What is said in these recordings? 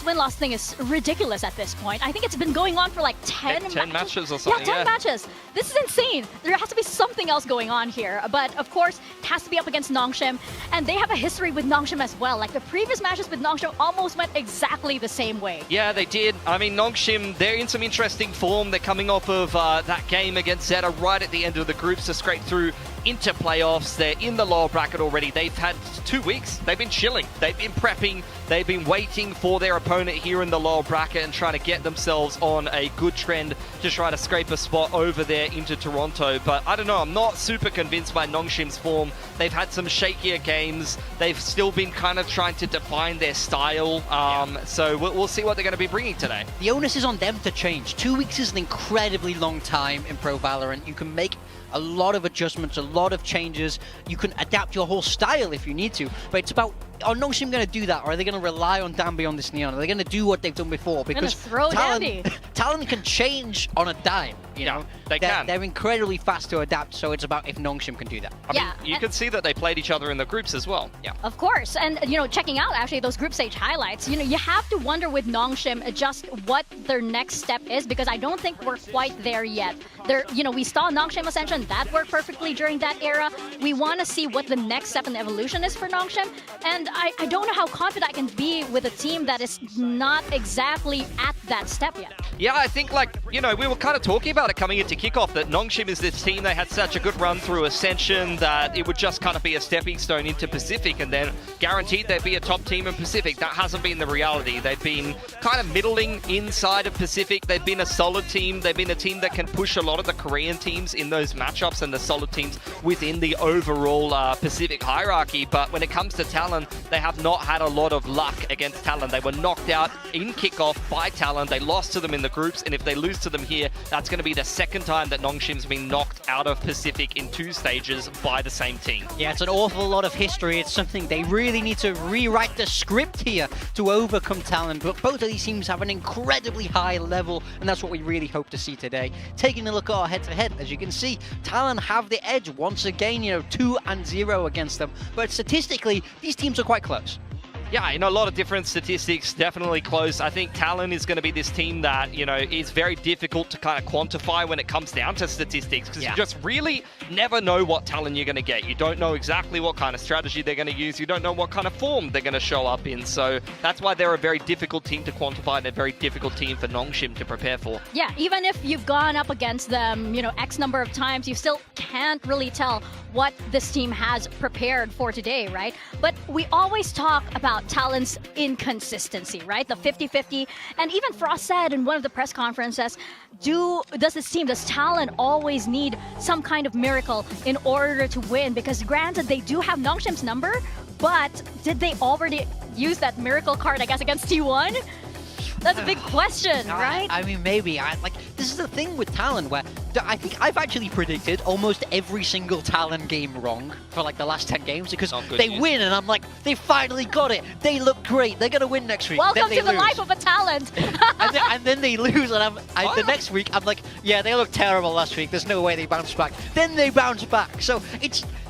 win-loss, win-loss thing is ridiculous at this point. I think it's been going on for like 10 matches or something. Yeah, 10 matches. This is insane. There has to be something else going on here. But of course, it has to be up against Nongshim. And they have a history with Nongshim as well. Like the previous matches with Nongshim almost went exactly the same way. Yeah, they did. I mean, Nongshim, they're in some interesting form. They're coming off of that game against Zeta right at the end of the groups to scrape through into playoffs. They're in the lower bracket already. They've had 2 weeks. They've been chilling. They've been prepping. They've been waiting for their opponent here in the lower bracket and trying to get themselves on a good trend to try to scrape a spot over there into Toronto. But I don't know. I'm not super convinced by Nongshim's form. They've had some shakier games. They've still been kind of trying to define their style. So we'll see what they're going to be bringing today. The onus is on them to change. 2 weeks is an incredibly long time in Pro Valorant. You can make a lot of adjustments, a lot of changes. You can adapt your whole style if you need to, but it's about, are Nongshim going to do that, or are they going to rely on Danby on this Neon? Are they going to do what they've done before? Because Talon can change on a dime, you know? They can. They're incredibly fast to adapt, so it's about if Nongshim can do that. I mean, you can see that they played each other in the groups as well. Yeah. Of course, and you know, checking out actually those group stage highlights, you know, you have to wonder with Nongshim just what their next step is, because I don't think we're quite there yet. You know, we saw Nongshim Ascension, that worked perfectly during that era. We want to see what the next step in the evolution is for Nongshim, and I don't know how confident I can be with a team that is not exactly at that step yet. Yeah, I think, like, you know, we were kind of talking about it coming into kickoff, that Nongshim is this team. They had such a good run through Ascension that it would just kind of be a stepping stone into Pacific, and then guaranteed they'd be a top team in Pacific. That hasn't been the reality. They've been kind of middling inside of Pacific. They've been a solid team. They've been a team that can push a lot of the Korean teams in those matchups and the solid teams within the overall Pacific hierarchy. But when it comes to Talon, they have not had a lot of luck against Talon. They were knocked out in kickoff by Talon. They lost to them in the groups, and if they lose to them here, that's going to be the second time that Nongshim's been knocked out of Pacific in 2 stages by the same team. Yeah, it's an awful lot of history. It's something they really need to rewrite the script here to overcome Talon. But both of these teams have an incredibly high level, and that's what we really hope to see today. Taking a look at our head-to-head, as you can see, Talon have the edge once again, you know, 2-0 against them. But statistically, these teams are quite close. Yeah, you know, a lot of different statistics, definitely close. I think Talon is going to be this team that, you know, is very difficult to kind of quantify when it comes down to statistics, because you just really never know what Talon you're going to get. You don't know exactly what kind of strategy they're going to use. You don't know what kind of form they're going to show up in. So that's why they're a very difficult team to quantify and a very difficult team for Nongshim to prepare for. Yeah, even if you've gone up against them, you know, X number of times, you still can't really tell what this team has prepared for today, right? But we always talk about Talon's inconsistency, right? The 50-50. And even Frost said in one of the press conferences, does Talon always need some kind of miracle in order to win? Because granted, they do have Nongshim's number, but did they already use that miracle card, I guess, against T1? That's a big question, right? I mean, maybe. This is the thing with Talon, where I think I've actually predicted almost every single Talon game wrong for like the last 10 games, because they win and I'm like, they finally got it. They look great. They're going to win next week. Welcome to the life of a talent. and then they lose, and the next week I'm like, yeah, they looked terrible last week. There's no way they bounce back. Then they bounce back. So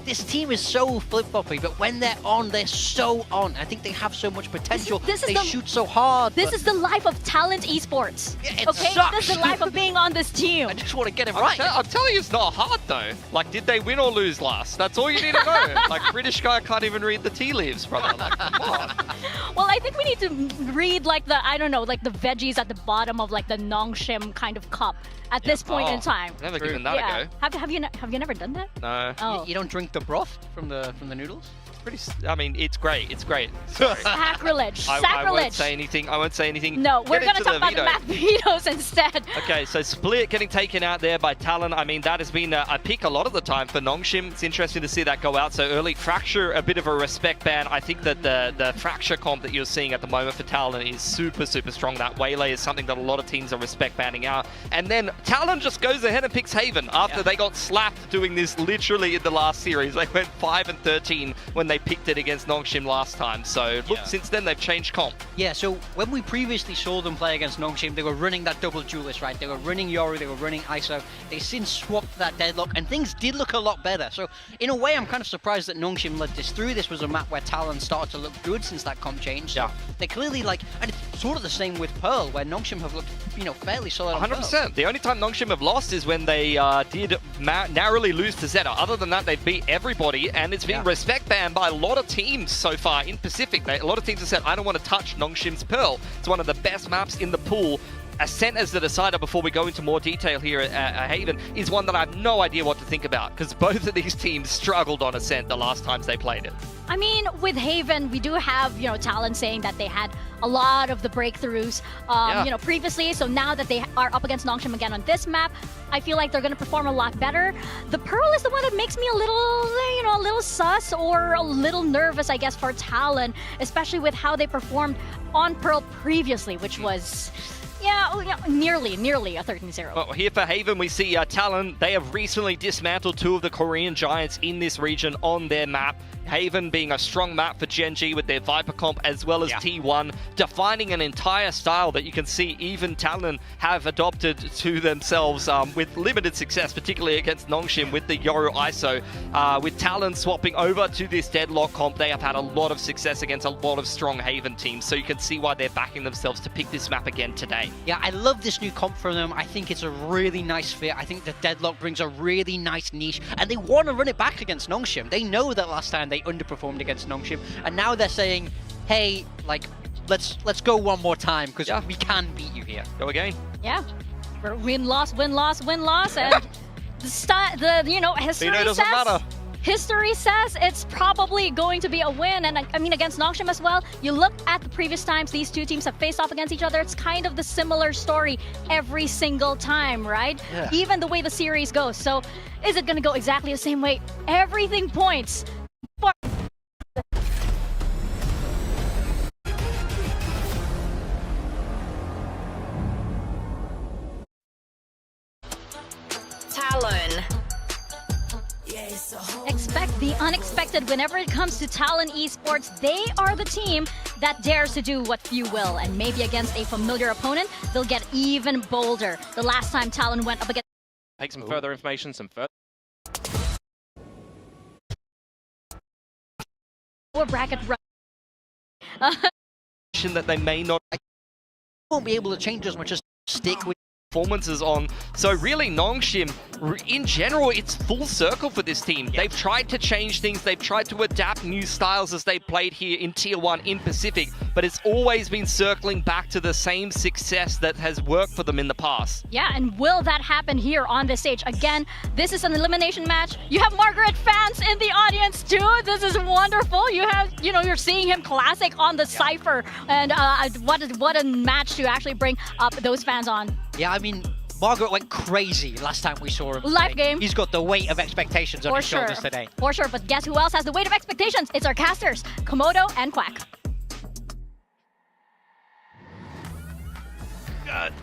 this team is so flip-floppy, but when they're on, they're so on. I think they have so much potential. They shoot so hard. This is the life of talent esports. Yeah, okay, sucks. this is the life of being on this team. I just want to get it right. I'm telling you, it's not hard though. Like, did they win or lose last? That's all you need to know. Like, British guy can't even read the tea leaves, brother. Like, come on. Well, I think we need to read like the, I don't know, like the veggies at the bottom of like the Nongshim kind of cup at this point in time. Never given that a go. Have you never done that? No. Oh. You don't drink the broth from the noodles? I mean, it's great. It's great. Sacrilege. Sacrilege. I won't say anything. I won't say anything. No, we're going to talk about the math vetoes instead. Okay, so Split getting taken out there by Talon. I mean, that has been a pick a lot of the time for Nongshim. It's interesting to see that go out so early. Fracture, a bit of a respect ban. I think that the Fracture comp that you're seeing at the moment for Talon is super, super strong. That Waylay is something that a lot of teams are respect banning out. And then Talon just goes ahead and picks Haven after they got slapped doing this literally in the last series. They went 5-13 when they they picked it against Nongshim last time. So look, since then they've changed comp. Yeah, so when we previously saw them play against Nongshim, they were running that double duelist, right? They were running Yoru, they were running ISO. They since swapped that deadlock, and things did look a lot better. So in a way, I'm kind of surprised that Nongshim led this through. This was a map where Talon started to look good since that comp change. So they clearly and it's sort of the same with Pearl, where Nongshim have looked, fairly solid. 100%. The only time Nongshim have lost is when they did narrowly lose to Zeta. Other than that, they've beat everybody, and it's been respect banned by a lot of teams so far in Pacific. A lot of teams have said, I don't want to touch Nongshim's Pearl. It's one of the best maps in the pool. Ascent as the decider, before we go into more detail here at Haven, is one that I have no idea what to think about, because both of these teams struggled on Ascent the last times they played it. I mean, with Haven, we do have, Talon saying that they had a lot of the breakthroughs, previously. So now that they are up against Nongshim again on this map, I feel like they're going to perform a lot better. The Pearl is the one that makes me a little sus or a little nervous, I guess, for Talon, especially with how they performed on Pearl previously, which was... nearly a 13-0. Well, here for Haven, we see Talon. They have recently dismantled two of the Korean giants in this region on their map. Haven being a strong map for Gen G with their Viper comp, as well as T1, defining an entire style that you can see even Talon have adopted to themselves with limited success, particularly against Nongshim with the Yoru ISO. With Talon swapping over to this deadlock comp, they have had a lot of success against a lot of strong Haven teams, so you can see why they're backing themselves to pick this map again today. Yeah, I love this new comp from them. I think it's a really nice fit. I think the deadlock brings a really nice niche, and they want to run it back against Nongshim. They know that last time they underperformed against Nongshim, and now they're saying, hey, let's go one more time, because we can beat you here. Go again. Yeah. Win-loss, win-loss, win-loss, and history says it's probably going to be a win. And I mean, against Nongshim as well, you look at the previous times these two teams have faced off against each other, it's kind of the similar story every single time, right? Yeah. Even the way the series goes. So is it going to go exactly the same way? Everything points for... Talon. Expect the unexpected whenever it comes to Talon Esports. They are the team that dares to do what few will, and maybe against a familiar opponent, they'll get even bolder. The last time Talon went up against... Take some further information, bracket run. That they may not... Won't be able to change as much as stick with performances on. So really, Nongshim, in general, it's full circle for this team. They've tried to change things. They've tried to adapt new styles as they played here in Tier 1 in Pacific, but it's always been circling back to the same success that has worked for them in the past. Yeah, and will that happen here on this stage? Again, this is an elimination match. You have Margaret fans in the audience too. This is wonderful. You have, you're seeing him classic on the Cypher, and what a match to actually bring up those fans on. Yeah, I mean, Margaret went crazy last time we saw him. Live game. He's got the weight of expectations on his shoulders today. For sure, but guess who else has the weight of expectations? It's our casters, Komodo and Quack.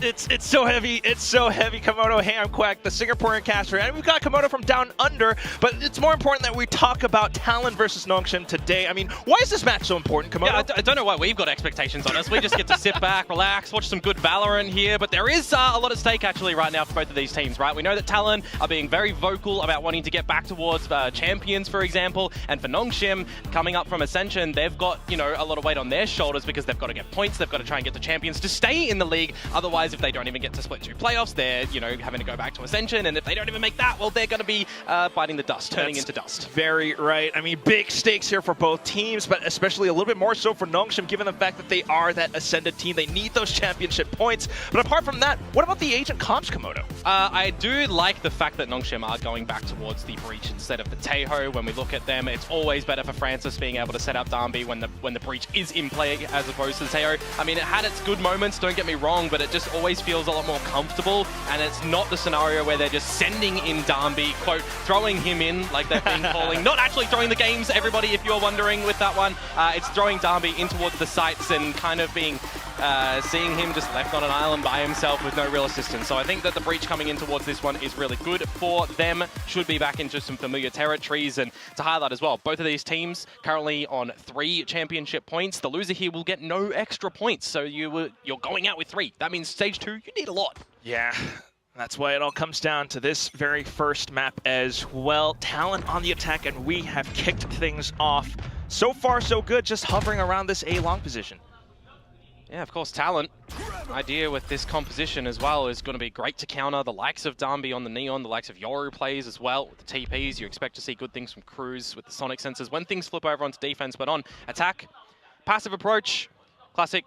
It's so heavy. It's so heavy. Komodo, hey, I'm Quack, the Singaporean caster, and we've got Komodo from Down Under, but it's more important that we talk about Talon versus Nongshim today. I mean, why is this match so important, Komodo? Yeah, I don't know why we've got expectations on us. We just get to sit back, relax, watch some good Valorant here, but there is a lot at stake actually right now for both of these teams, right? We know that Talon are being very vocal about wanting to get back towards champions, for example, and for Nongshim, coming up from Ascension, they've got, a lot of weight on their shoulders because they've got to get points, they've got to try and get the champions to stay in the league. Otherwise, if they don't even get to split 2 playoffs, they're, having to go back to Ascension, and if they don't even make that, well, they're going to be biting the dust, turning into dust. Very right. I mean, big stakes here for both teams, but especially a little bit more so for Nongshim, given the fact that they are that Ascended team. They need those championship points. But apart from that, what about the Agent comps, Komodo? I do like the fact that Nongshim are going back towards the Breach instead of the Taeho. When we look at them, it's always better for Francis being able to set up Darnby when the Breach is in play as opposed to the Taeho. I mean, it had its good moments, don't get me wrong, but it just always feels a lot more comfortable, and it's not the scenario where they're just sending in Darnby, quote, throwing him in like they've been calling, not actually throwing the games, everybody, if you're wondering with that one. It's throwing Darnby in towards the sites and kind of being seeing him just left on an island by himself with no real assistance. So I think that the breach coming in towards this one is really good for them. Should be back into some familiar territories. And to highlight as well, both of these teams currently on 3 championship points. The loser here will get no extra points. So you're going out with 3. That means stage 2, you need a lot. Yeah. That's why it all comes down to this very first map as well. Talon on the attack, and we have kicked things off. So far, so good, just hovering around this A long position. Yeah, of course, Talent. Idea with this composition as well is going to be great to counter the likes of Darby on the Neon, the likes of Yoru plays as well. With the TPs, you expect to see good things from Cruz with the Sonic sensors when things flip over onto defense, but on attack, passive approach, classic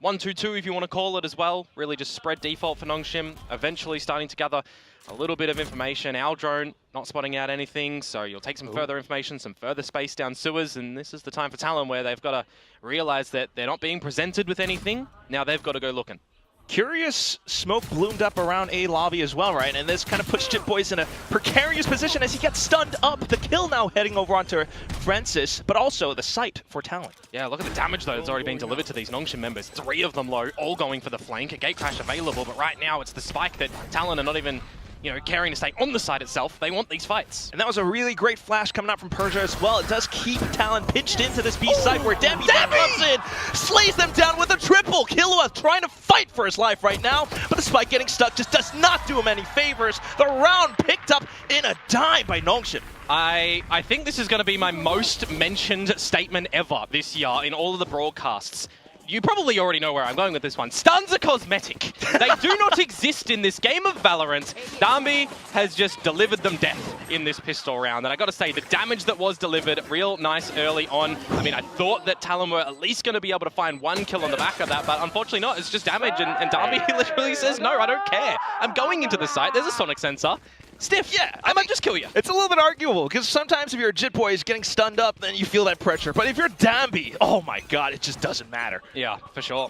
1-2-2 if you want to call it as well. Really just spread default for Nongshim, eventually starting to gather a little bit of information. Our drone not spotting out anything, so you'll take some further information, some further space down sewers, and this is the time for Talon where they've got to realize that they're not being presented with anything. Now they've got to go looking. Curious smoke bloomed up around A lobby as well, right? And this kind of puts Chip Boys in a precarious position as he gets stunned up. The kill now heading over onto Francis, but also the sight for Talon. Yeah, look at the damage though that's already been delivered to these Nongshim members. 3 of them low, all going for the flank. A gate crash available, but right now it's the spike that Talon are not even, you know, caring to stay on the side itself. They want these fights. And that was a really great flash coming out from Persia as well. It does keep Talon pinched into this B site where Demi comes in, slays them down with a triple. Killua trying to fight for his life right now, but the spike getting stuck just does not do him any favors. The round picked up in a dime by Nongshim. I think this is going to be my most mentioned statement ever this year in all of the broadcasts. You probably already know where I'm going with this one. Stuns are cosmetic. They do not exist in this game of Valorant. Darby has just delivered them death in this pistol round. And I got to say, the damage that was delivered real nice early on. I mean, I thought that Talon were at least going to be able to find 1 kill on the back of that, but unfortunately not. It's just damage. And Darby literally says, no, I don't care. I'm going into the site. There's a Sonic sensor. Stiff, yeah, I might just kill you. It's a little bit arguable, because sometimes if you're a Jit Boy is getting stunned up, then you feel that pressure. But if you're Dambi, oh my god, it just doesn't matter. Yeah, for sure.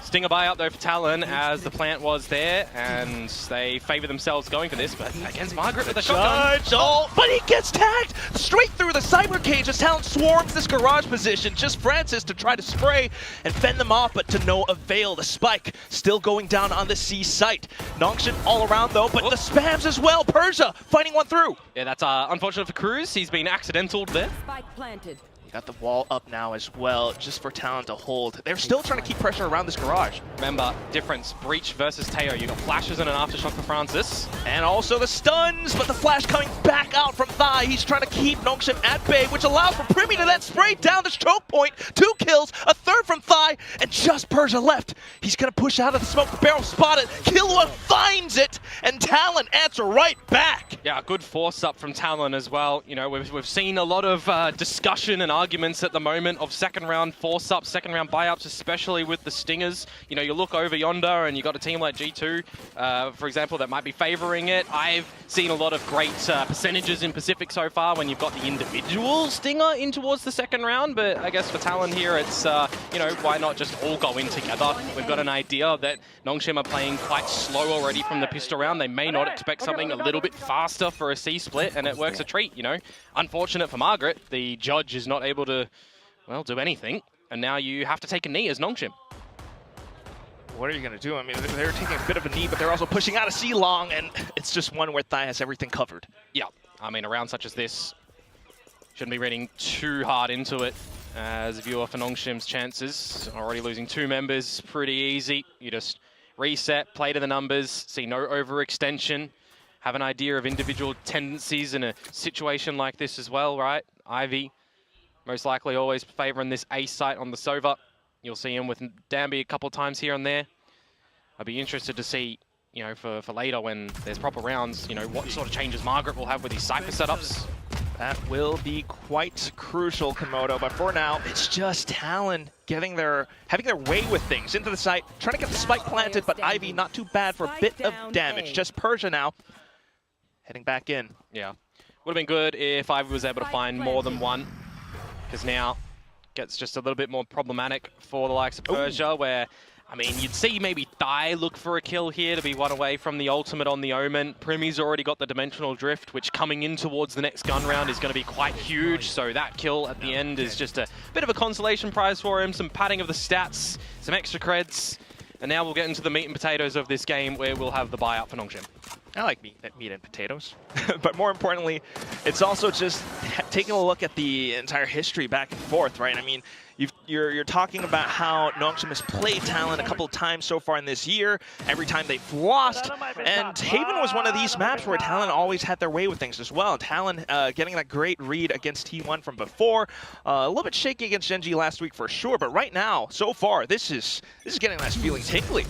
Stinger buy up though for Talon as the plant was there, and they favor themselves going for this, but against Margaret with a shotgun. Oh, but he gets tagged straight through the cyber cage as Talon swarms this garage position. Just Francis to try to spray and fend them off, but to no avail. The spike still going down on the C site. Nongshim all around though, but the spams as well. Persia fighting one through. Yeah, that's unfortunate for Cruz. He's been accidental there. Spike planted. Got the wall up now as well, just for Talon to hold. They're still trying to keep pressure around this garage. Remember, difference, Breach versus Teo. You got flashes and an aftershock for Francis. And also the stuns, but the flash coming back out from Thigh. He's trying to keep Nongshim at bay, which allows for Primi to then spray down this choke point. 2 kills, a third from Thigh, and just Persia left. He's gonna push out of the smoke, the barrel spotted. Killua finds it, and Talon answer right back. Yeah, good force up from Talon as well. You know, we've seen a lot of discussion and arguments at the moment of second round force ups, second round buy ups, especially with the Stingers. You know, you look over yonder and you got a team like G2, for example, that might be favoring it. I've seen a lot of great percentages in Pacific so far when you've got the individual Stinger in towards the second round, but I guess for Talon here, it's, you know, why not just all go in together? We've got an idea that Nongshim are playing quite slow already from the pistol round. They may not expect something a little bit faster for a C split, and it works a treat, you know. Unfortunate for Margaret, the judge is not able to, well, do anything, and now you have to take a knee as Nongshim. What are you going to do? I mean, they're taking a bit of a knee, but they're also pushing out a C long, and it's just one where Thigh has everything covered. Yeah, I mean, a round such as this, shouldn't be reading too hard into it as a viewer for Nongshim's chances. Already losing 2 members, pretty easy. You just reset, play to the numbers, see no overextension, have an idea of individual tendencies in a situation like this as well, right? Ivy, most likely always favoring this A site on the Sova. You'll see him with Dambi a couple times here and there. I'd be interested to see, you know, for later when there's proper rounds, you know, what sort of changes Margaret will have with these Cypher setups. That will be quite crucial, Komodo, but for now, it's just Talon having their way with things into the site, trying to get the spike planted, but Ivy not too bad for a bit of damage. Just Persia now, heading back in. Yeah, would have been good if Ivy was able to find more than one, because now gets just a little bit more problematic for the likes of Persia, where I mean, you'd see maybe Thai look for a kill here to be one away from the ultimate on the Omen. Primy's already got the Dimensional Drift, which coming in towards the next gun round is going to be quite huge. So that kill at the end is just a bit of a consolation prize for him. Some padding of the stats, some extra creds. And now we'll get into the meat and potatoes of this game where we'll have the buyout for Nongshim. I like meat and potatoes. But more importantly, it's also just taking a look at the entire history back and forth, right? I mean, you're talking about how Nongshim has played Talon a couple of times so far in this year. Every time they've lost. And Haven was one of these maps where Talon always had their way with things as well. Talon getting that great read against T1 from before. A little bit shaky against Genji last week for sure. But right now, so far, this is getting a nice feeling tingly.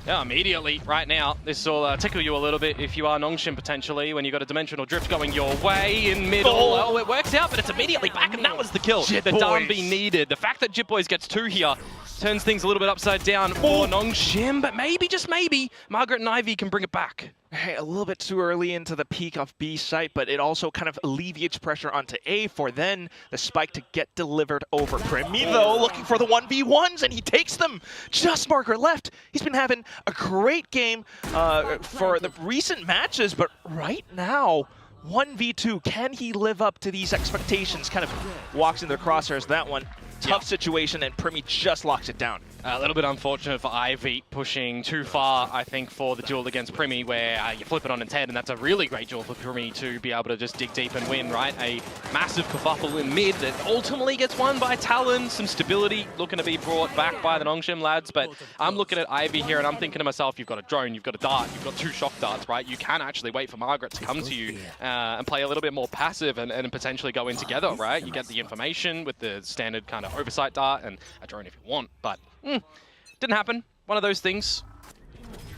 Yeah, immediately, right now, this will tickle you a little bit if you are Nongshim potentially, when you've got a Dimensional Drift going your way in middle. Oh, it works out, but it's immediately back, and that was the kill that Darnby needed. The fact that Jitboys gets 2 here turns things a little bit upside down for Nongshim, but maybe, just maybe, Margaret and Ivy can bring it back. Hey, a little bit too early into the peak of B site, but it also kind of alleviates pressure onto A for then the spike to get delivered over. Primi, though, looking for the 1v1s, and he takes them. Just Margaret left. He's been having a great game for the recent matches, but right now, 1v2, can he live up to these expectations? Kind of walks into the crosshairs, that one. Tough situation, and Primi just locks it down. A little bit unfortunate for Ivy pushing too far, I think, for the duel against Primi, where you flip it on its head, and that's a really great duel for Primi to be able to just dig deep and win, right? A massive kerfuffle in mid that ultimately gets won by Talon. Some stability looking to be brought back by the Nongshim lads, but I'm looking at Ivy here, and I'm thinking to myself, you've got a drone, you've got a dart, you've got 2 shock darts, right? You can actually wait for Margaret to come to you and play a little bit more passive and potentially go in together, right? You get the information with the standard kind of oversight dart and a drone if you want, but didn't happen. One of those things.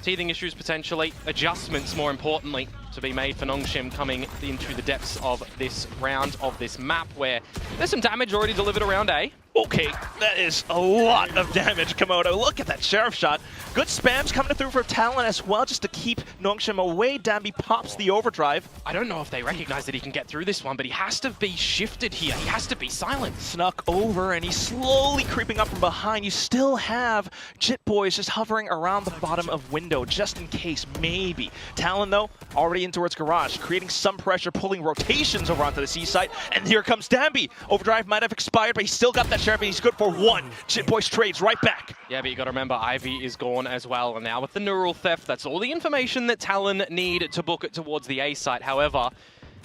Teething issues potentially. Adjustments, more importantly, to be made for Nongshim coming into the depths of this round of this map where there's some damage already delivered around A. Okay, that is a lot of damage, Komodo. Look at that Sheriff shot. Good spams coming through for Talon as well, just to keep Nongshim away. Dambi pops the overdrive. I don't know if they recognize that he can get through this one, but he has to be shifted here. He has to be silent. Snuck over, and he's slowly creeping up from behind. You still have Jitboys just hovering around the bottom of window, just in case, maybe. Talon, though, already in towards garage, creating some pressure, pulling rotations over onto the C site. And here comes Dambi. Overdrive might have expired, but he's still got that Sheriff, and he's good for 1. Jitboys trades right back. Yeah, but you got to remember, Ivy is gone as well. And now with the neural theft, that's all the information that Talon need to book it towards the A site. However,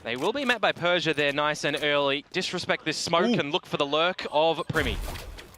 they will be met by Persia there nice and early. Disrespect this smoke and look for the lurk of Primi.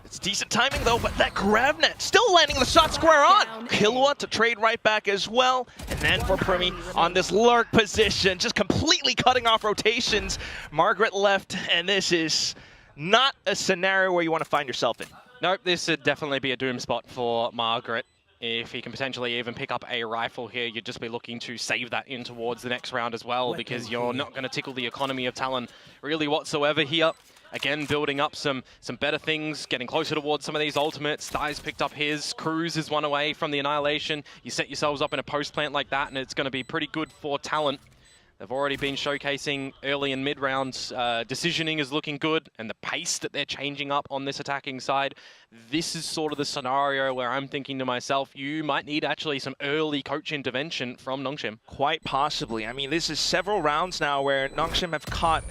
It's decent timing, though, but that Gravnet still landing the shot square on. Killua to trade right back as well. And then for Primi on this lurk position, just completely cutting off rotations. Margaret left, and this is not a scenario where you want to find yourself in. Nope, this would definitely be a doom spot for Margaret. If he can potentially even pick up a rifle here, you'd just be looking to save that in towards the next round as well, because you're not going to tickle the economy of Talon really whatsoever here. Again, building up some better things, getting closer towards some of these ultimates. Thais picked up his. Cruz is one away from the annihilation. You set yourselves up in a post plant like that, and it's going to be pretty good for Talon. They've already been showcasing early and mid-rounds. Decisioning is looking good, and the pace that they're changing up on this attacking side. This is sort of the scenario where I'm thinking to myself, you might need actually some early coach intervention from Nongshim. Quite possibly. I mean, this is several rounds now where Nongshim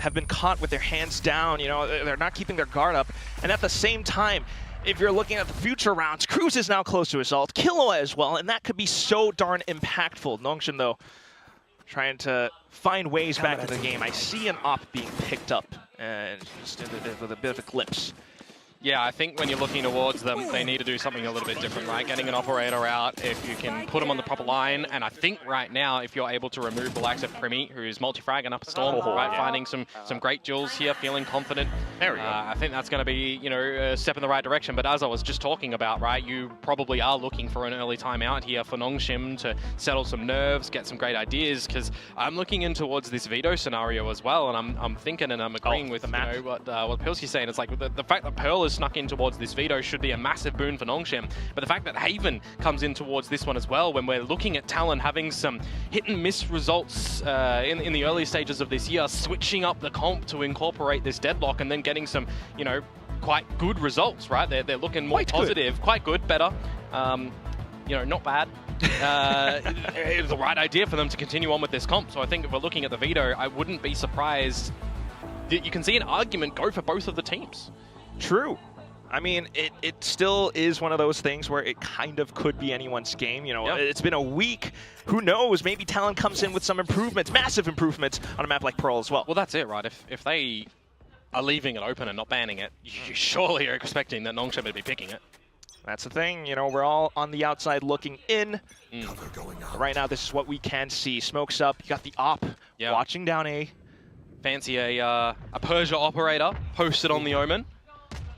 have been caught with their hands down. You know, they're not keeping their guard up. And at the same time, if you're looking at the future rounds, Cruz is now close to assault, Killua as well, and that could be so darn impactful. Nongshim, though, trying to find ways back into the game. I see an op being picked up, and just with a bit of a glimpse. Yeah, I think when you're looking towards them, they need to do something a little bit different, right? Getting an operator out, if you can put them on the proper line, and I think right now, if you're able to remove the likes of Primi, who's multi-fragging up a storm, right? Finding some great duels here, feeling confident. There we go. I think that's going to be, you know, a step in the right direction. But as I was just talking about, right, you probably are looking for an early timeout here for Nongshim to settle some nerves, get some great ideas, because I'm looking in towards this veto scenario as well, and I'm thinking and I'm agreeing with what Pearl's saying. It's like the fact that Pearl is snuck in towards this veto should be a massive boon for Nongshim. But the fact that Haven comes in towards this one as well, when we're looking at Talon having some hit and miss results in the early stages of this year, switching up the comp to incorporate this deadlock and then getting some, you know, quite good results, right? They're looking more positive, quite good, better. You know, not bad. It was the right idea for them to continue on with this comp. So I think if we're looking at the veto, I wouldn't be surprised that you can see an argument go for both of the teams. True. I mean, it still is one of those things where it kind of could be anyone's game. You know, yeah. It's been a week. Who knows? Maybe Talon comes in with some improvements, massive improvements on a map like Pearl as well. Well, that's it, right? If they are leaving it open and not banning it, you surely are expecting that Nongshim would be picking it. That's the thing. You know, we're all on the outside looking in. Right now, this is what we can see. Smoke's up. You got the op watching down A. Fancy a Persia operator posted on the Omen.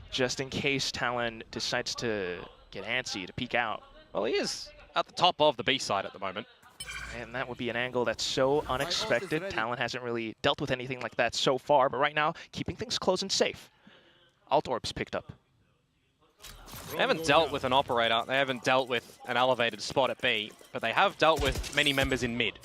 Just in case Talon decides to get antsy, to peek out. Well, he is at the top of the B side at the moment. And that would be an angle that's so unexpected. Talon hasn't really dealt with anything like that so far, but right now, keeping things close and safe. Alt Orb's picked up. They haven't dealt with an operator, they haven't dealt with an elevated spot at B, but they have dealt with many members in mid.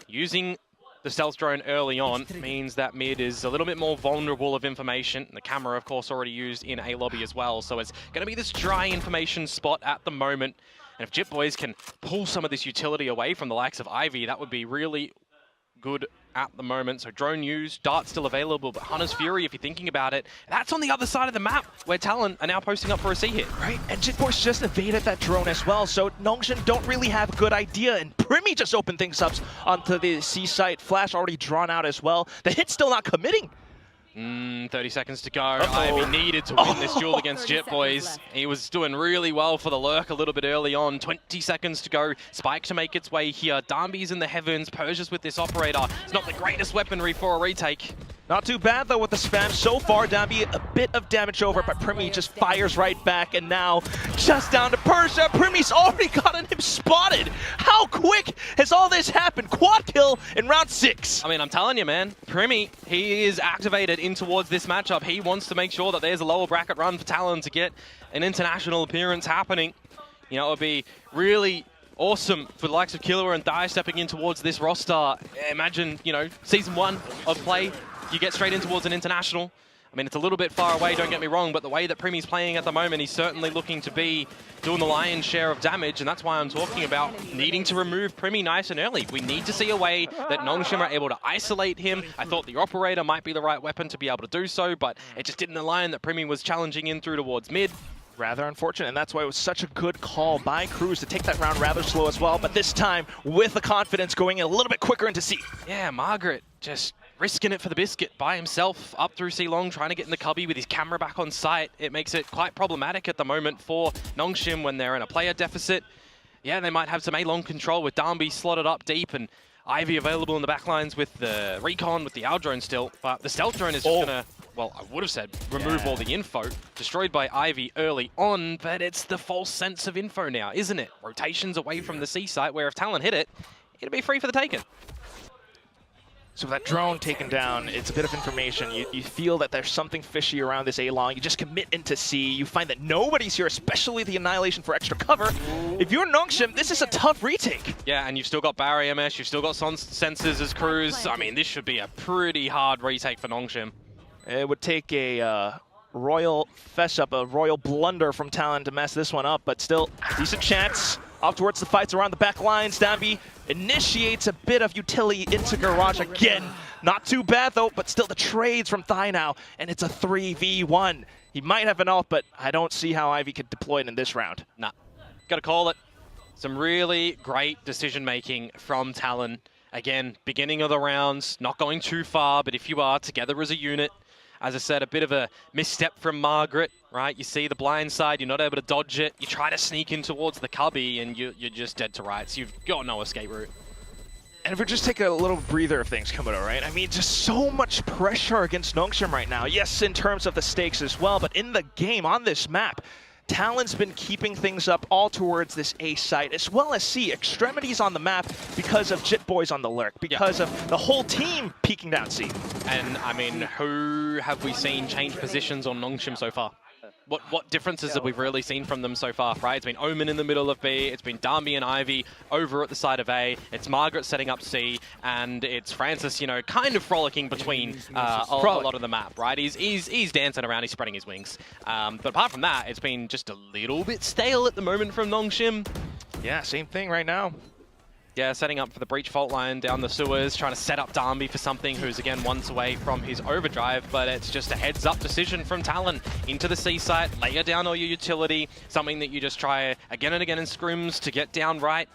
Using the stealth drone early on means that mid is a little bit more vulnerable of information. The camera, of course, already used in A lobby as well, so it's going to be this dry information spot at the moment. And if Jit Boys can pull some of this utility away from the likes of Ivy, that would be really good at the moment. So drone used, Dart still available, but Hunter's Fury, if you're thinking about it, that's on the other side of the map where Talon are now posting up for a C hit. Right, and Jit Boys just evaded that drone as well, so Nongshim don't really have a good idea, and Primi just opened things up onto the C site. Flash already drawn out as well. The hit's still not committing. 30 seconds to go. Ivy needed to win this duel against Jit Boys. He was doing really well for the lurk a little bit early on. 20 seconds to go. Spike to make its way here. Darby's in the heavens. Persia's with this operator. It's not the greatest weaponry for a retake. Not too bad, though, with the spam so far. Darby, a bit of damage over, but Primi just fires right back, and now just down to Persia. Primi's already gotten him spotted. How quick has all this happened? Quad kill in round 6. I mean, I'm telling you, man, Primi, he is activated in towards this matchup. He wants to make sure that there's a lower bracket run for Talon to get an international appearance happening. You know, it would be really awesome for the likes of Killer and Dai stepping in towards this roster. Imagine, you know, season 1 of play, you get straight in towards an international. I mean, it's a little bit far away, don't get me wrong, but the way that Primi's playing at the moment, he's certainly looking to be doing the lion's share of damage, and that's why I'm talking about needing to remove Primi nice and early. We need to see a way that Nongshim are able to isolate him. I thought the operator might be the right weapon to be able to do so, but it just didn't align that Primi was challenging in through towards mid. Rather unfortunate, and that's why it was such a good call by Cruz to take that round rather slow as well, but this time with the confidence going in a little bit quicker into C. Yeah, Margaret just risking it for the biscuit by himself up through C-Long, trying to get in the cubby with his camera back on site. It makes it quite problematic at the moment for Nongshim when they're in a player deficit. Yeah, they might have some A-Long control with Darby slotted up deep and Ivy available in the backlines with the recon, with the Owl drone still, but the stealth drone is just gonna, well, I would have said remove all the info. Destroyed by Ivy early on, but it's the false sense of info now, isn't it? Rotations away from the C site, where if Talon hit it, it'd be free for the taking. So with that drone taken down, it's a bit of information. You feel that there's something fishy around this A-Long. You just commit into C. You find that nobody's here, especially the Annihilation for extra cover. If you're Nongshim, this is a tough retake. Yeah, and you've still got barrier mesh, you've still got sensors as Cruz. I mean, this should be a pretty hard retake for Nongshim. It would take a royal fess up, a royal blunder from Talon to mess this one up, but still, decent chance. Off towards the fights around the back lines. Dambi initiates a bit of utility into Garage again. Not too bad though, but still the trades from Thai now, and it's a 3v1. He might have an ult, but I don't see how Ivy could deploy it in this round. Nah, gotta call it. Some really great decision making from Talon. Again, beginning of the rounds, not going too far, but if you are together as a unit, as I said, a bit of a misstep from Margaret, right? You see the blind side, you're not able to dodge it. You try to sneak in towards the cubby and you're just dead to rights. You've got no escape route. And if we just take a little breather of things, Komodo, right? I mean, just so much pressure against Nongshim right now. Yes, in terms of the stakes as well, but in the game, on this map, Talon's been keeping things up all towards this A site, as well as C. Extremities on the map because of Jit Boys on the lurk, because of the whole team peeking down C. And, I mean, who have we seen change positions on Nongshim so far? what differences have we really seen from them so far, right? It's been Omen in the middle of B, it's been Darby and Ivy over at the side of A, it's Margaret setting up C, and it's Francis, you know, kind of frolicking between a lot of the map, right? He's dancing around, he's spreading his wings. But apart from that, it's been just a little bit stale at the moment from Nongshim. Yeah, same thing right now. Yeah, setting up for the breach fault line down the sewers, trying to set up Darby for something who's again once away from his overdrive, but it's just a heads-up decision from Talon into the C site, layer down all your utility, something that you just try again and again in scrims to get down right,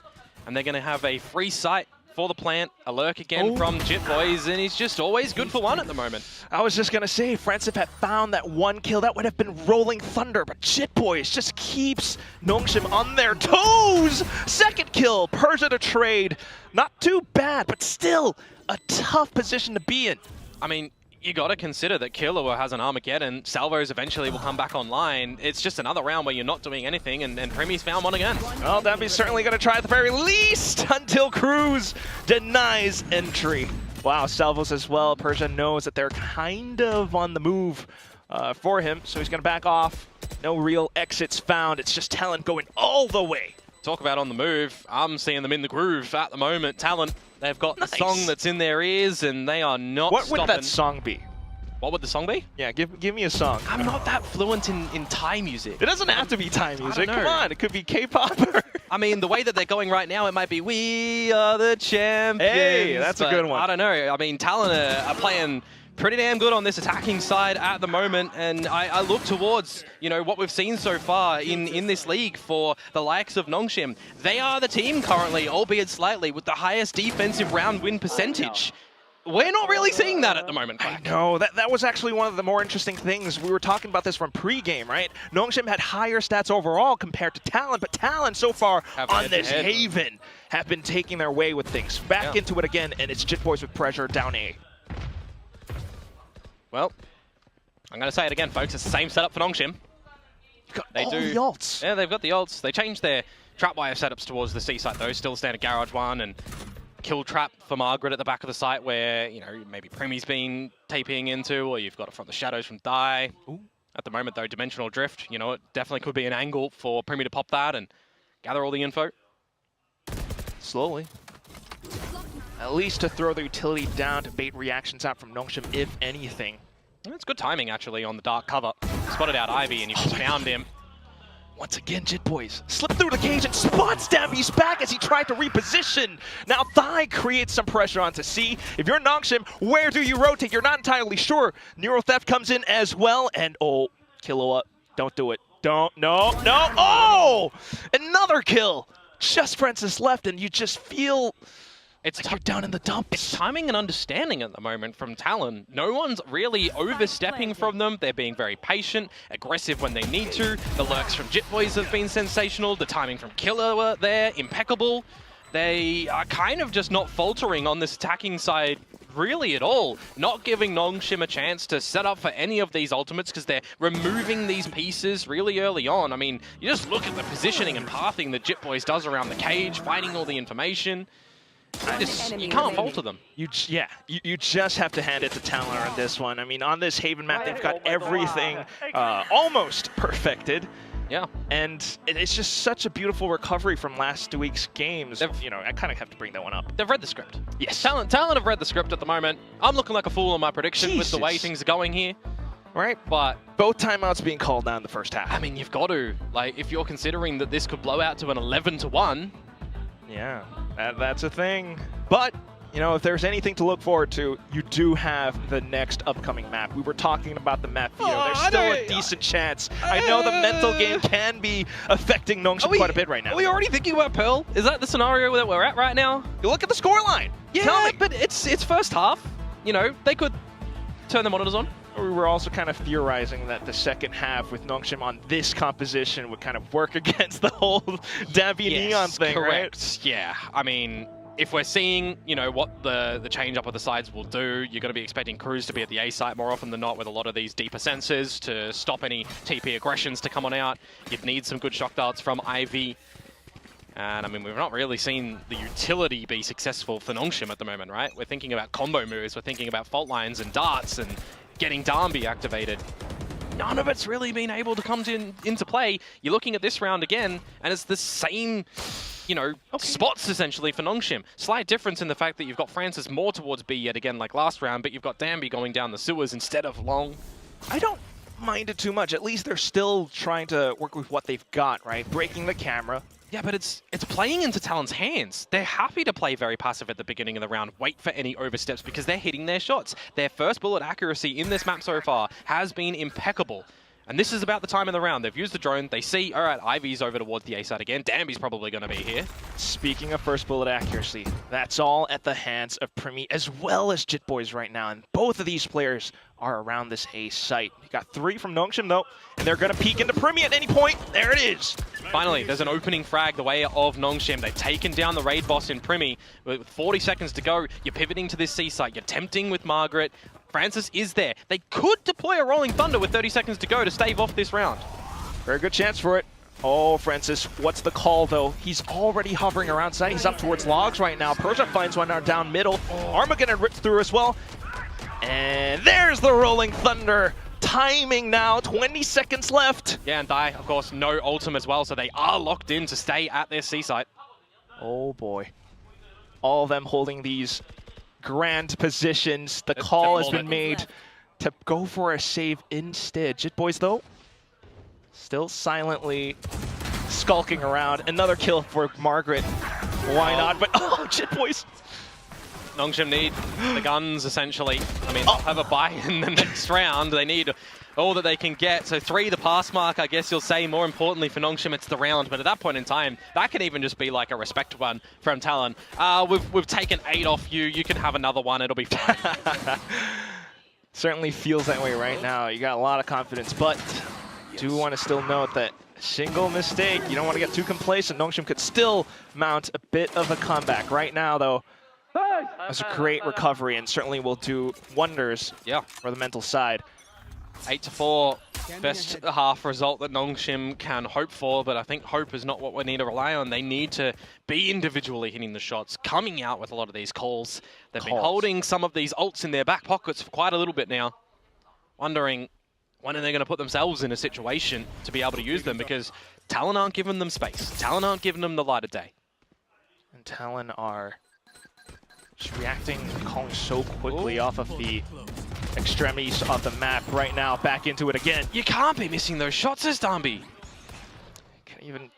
and they're going to have a free site for the plant, a lurk again from Jit Boys, and he's just always good for one at the moment. I was just going to say, Francis had found that one kill. That would have been rolling thunder, but Jit Boys just keeps Nongshim on their toes. Second kill, Persia to trade. Not too bad, but still a tough position to be in. I mean, you got to consider that Killua has an Armageddon. Salvos eventually will come back online. It's just another round where you're not doing anything, and Premi's found one again. Well, Davi's certainly going to try at the very least until Cruz denies entry. Wow, Salvos as well. Persia knows that they're kind of on the move for him, so he's going to back off. No real exits found. It's just Talon going all the way. Talk about on the move. I'm seeing them in the groove at the moment. Talon, they've got the song that's in their ears, and they are not What stopping. would that song be? What would the song be? Yeah, give me a song. I'm not that fluent in Thai music. It doesn't have to be Thai music. know. Come on, it could be K-pop. I mean, the way that they're going right now, it might be "We Are the Champions." Hey, that's a good one. I don't know. I mean, Talon are playing pretty damn good on this attacking side at the moment, and I look towards, you know, what we've seen so far in this league for the likes of Nongshim. They are the team currently, albeit slightly, with the highest defensive round win percentage. We're not really seeing that at the moment, Quack. No, that was actually one of the more interesting things. We were talking about this from pregame, right? Nongshim had higher stats overall compared to Talon, but Talon so far on this Haven have been taking their way with things. Back into it again, and it's Jit Boys with pressure down A. Well, I'm going to say it again, folks. It's the same setup for Nongshim. They do the ults. Yeah, they've got the ults. They changed their trapwire setups towards the C site, though. Still standard Garage 1 and kill trap for Margaret at the back of the site where, you know, maybe Premi's been TPing into, or you've got it from the shadows from Dai. At the moment, though, Dimensional Drift, you know, it definitely could be an angle for Premi to pop that and gather all the info. Slowly. At least to throw the utility down to bait reactions out from Nongshim, if anything. It's good timing, actually, on the dark cover. Spotted out Ivy, and you just found him. Once again, Jit Boys slip through the cage and spots Davi's back as he tried to reposition. Now Thai creates some pressure onto C. If you're Nongshim, where do you rotate? You're not entirely sure. Neural Theft comes in as well, and oh, Killua, don't do it. No. Oh! Another kill. Just Francis left, and you just feel it's like you're down in the dumps. It's timing and understanding at the moment from Talon. No one's really overstepping from them. They're being very patient, aggressive when they need to. The lurks from Jit Boys have been sensational. The timing from Killua there, impeccable. They are kind of just not faltering on this attacking side really at all. Not giving Nongshim a chance to set up for any of these ultimates because they're removing these pieces really early on. I mean, you just look at the positioning and pathing that Jit Boys does around the cage, finding all the information. You can't falter them. You just have to hand it to Talon on this one. I mean, on this Haven map, they've got everything almost perfected. Yeah. And it's just such a beautiful recovery from last week's games. You know, I kind of have to bring that one up. They've read the script. Yes. Talon have read the script at the moment. I'm looking like a fool on my prediction with the way things are going here. Right? But both timeouts being called down in the first half. I mean, you've got to. Like, if you're considering that this could blow out to an 11-1. Yeah, that's a thing. But, you know, if there's anything to look forward to, you do have the next upcoming map. We were talking about the map view. There's still a decent chance. I know the mental game can be affecting Nongshim quite a bit right now. Are we already thinking about Pearl? Is that the scenario that we're at right now? You look at the scoreline. Yeah, Tell me. But it's first half. You know, they could turn the monitors on. We were also kind of theorizing that the second half with Nongshim on this composition would kind of work against the whole Davi Neon thing, correct. right? Yeah, I mean, if we're seeing, you know, what the change up of the sides will do, you're going to be expecting Cruz to be at the A site more often than not with a lot of these deeper sensors to stop any TP aggressions to come on out. You'd need some good shock darts from Ivy. And I mean, we've not really seen the utility be successful for Nongshim at the moment, right? We're thinking about combo moves, we're thinking about fault lines and darts and getting Darby activated. none of it's really been able to come into play. You're looking at this round again, and it's the same, you know, spots essentially for Nongshim. Slight difference in the fact that you've got Francis more towards B yet again like last round, but you've got Danby going down the sewers instead of long. I don't mind it too much. At least they're still trying to work with what they've got, right? Breaking the camera. Yeah, but it's playing into Talon's hands. They're happy to play very passive at the beginning of the round, wait for any oversteps because they're hitting their shots. Their first bullet accuracy in this map so far has been impeccable. And this is about the time in the round. They've used the drone. They see, all right, Ivy's over towards the A side again. Danby's probably going to be here. Speaking of first bullet accuracy, that's all at the hands of Primi as well as Jitboys right now. And both of these players are around this A site. You got 3 from Nongshim though, and they're going to peek into Primi at any point. There it is. Finally, there's an opening frag the way of Nongshim. They've taken down the raid boss in Primi. With 40 seconds to go, you're pivoting to this C site. You're tempting with Margaret. Francis is there. They could deploy a Rolling Thunder with 30 seconds to go to stave off this round. Very good chance for it. Oh, Francis, what's the call though? He's already hovering around site. He's up towards logs right now. Persia finds one down middle. Armageddon rips through as well. And there's the Rolling Thunder. Timing now, 20 seconds left. Yeah, and Dai, of course, no ultim as well, so they are locked in to stay at their C site. Oh boy. All of them holding these grand positions. The call has been made to go for a save instead. Jitboys though, still silently skulking around. Another kill for Margaret. Why not? But oh, Jitboys. Nongshim need the guns, essentially. I mean, they'll have a buy in the next round. They need all that they can get. So 3, the pass mark, I guess you'll say. More importantly for Nongshim, it's the round. But at that point in time, that can even just be like a respect one from Talon. We've taken 8 off you. You can have another one. It'll be fine. Certainly feels that way right now. You got a lot of confidence, but do want to still note that single mistake, you don't want to get too complacent. Nongshim could still mount a bit of a comeback. Right now, though, that's a great recovery and certainly will do wonders for the mental side. 8-4, best half result that Nongshim can hope for, but I think hope is not what we need to rely on. They need to be individually hitting the shots, coming out with a lot of these calls. They've been holding some of these ults in their back pockets for quite a little bit now, wondering when are they going to put themselves in a situation to be able to use them, because Talon aren't giving them space. Talon aren't giving them the light of day. And Talon are just reacting and calling so quickly off of the extremities of the map right now. Back into it again. You can't be missing those shots as Danby. Can't even